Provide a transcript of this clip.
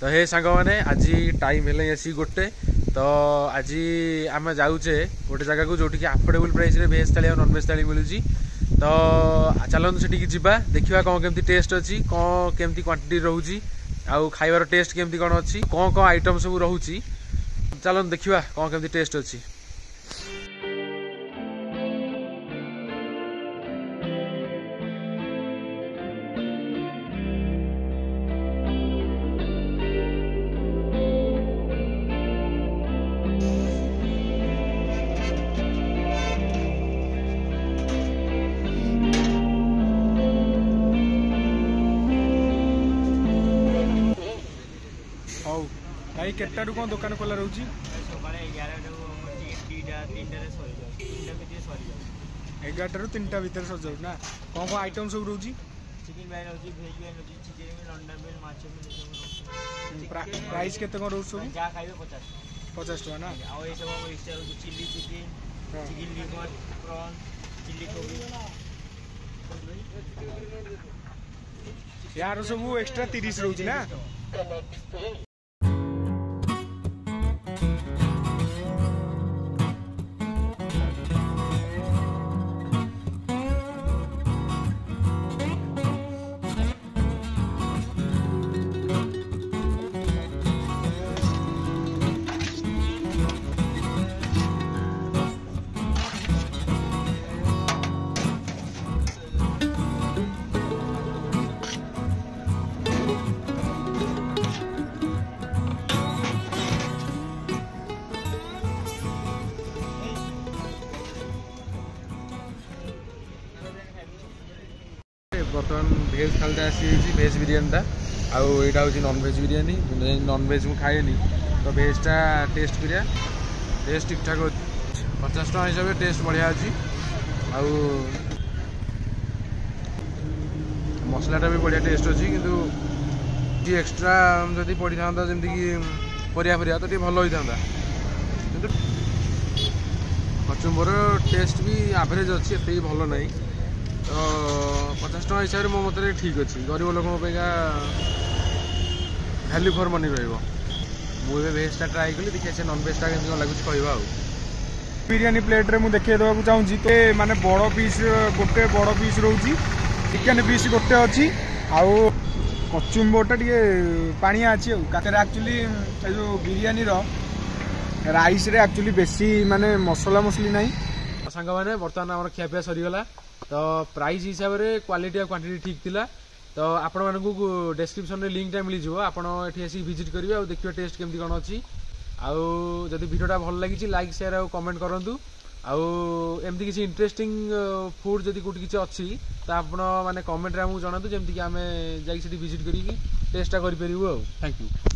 तो हे सांग मैंने आज टाइम है आसी गोटे तो आज आम जाऊे गोटे जगह को जोटि अफोर्डेबल प्राइस रे भेज थाली और नॉनवेज थाली मिलूँ तो चलते सेठी जीवा देखा कौन केमती टेस्ट अच्छी कौन केमती क्वांटिटी रोची आउ खाइबार टेस्ट केमती कौन अच्छी कौन कौन आइटम सब रोची चलते देखा कौन केमती टेस्ट अच्छी। भाई केटारू कौन दुकान खोला रोची एगारटू 3टा भितर सजाऊ ना कौन कौन आइटम सब रोची चिकन बिरयानी होची वेज बिरयानी होची चिकन में अंडा में माछ में प्राइस केते कौन रोच सब जा खाइबे 50 टका ना और ये सब हम एक्स्ट्रा होची chilli chicken chicken liver prawn chilli कोबी यार सब एक्स्ट्रा 30 रोची ना। बर्तमान भेज थाली आसी भेज बिरियानी आउ यहाँ हूँ नॉनवेज बिरियानी नॉनवेज मुझे खाएनी तो भेजटा टेस्ट करिया टेस्ट ठीक ठाक 50 टका हिसाब से टेस्ट बढ़िया अच्छी आउ मसलाटा भी बढ़िया टेस्ट अच्छी किंतु एक्स्ट्रा जदि पड़ी था जमीक परिया फरिया तो भल होता कि कचुम्बर टेस्ट भी एवरेज अच्छी एत भल ना तो 50 टका हिसाब से मो मत ठीक अच्छी गरीब लोक वैल्यू फॉर मनी रुझे भेजटा ट्राए कली देखिए नॉनवेजटा केमती कौन लगुच कह बिरयानी प्लेट रे मु देखिए देवाक चाहूँगी तो माने बड़ पीस गोटे बड़ पीस रोची चिकेन पीस गोटे अच्छी आउ कचुम्बरटा टे पानिया अच्छी एक्चुअली जो बिरयानी राइस रे एक्चुअली बेसी माने मसला मसली ना सांग मैंने बर्तमान आम खियापिया सरीगला तो प्राइस हिसाब से क्वालिटी और क्वांटिटी ठीक थिला तो आपण मानकू डिस्क्रिप्शन में लिंकटा मिल जाव आपण एठी आसी विजिट करिवे और देखिए टेस्ट केमती कौन अच्छी आउ जदि वीडियोटा भल लगी लाइक शेयर और कमेंट करूँ आउ एमती किसी इंटरेस्टिंग फूड जदि कोठी किसी अच्छी तो आपण माने कमेंट रे हमहु जणातु जेमती कि आमे जाई सेठी विजिट करी टेस्टटा करि परिबो। Thank you.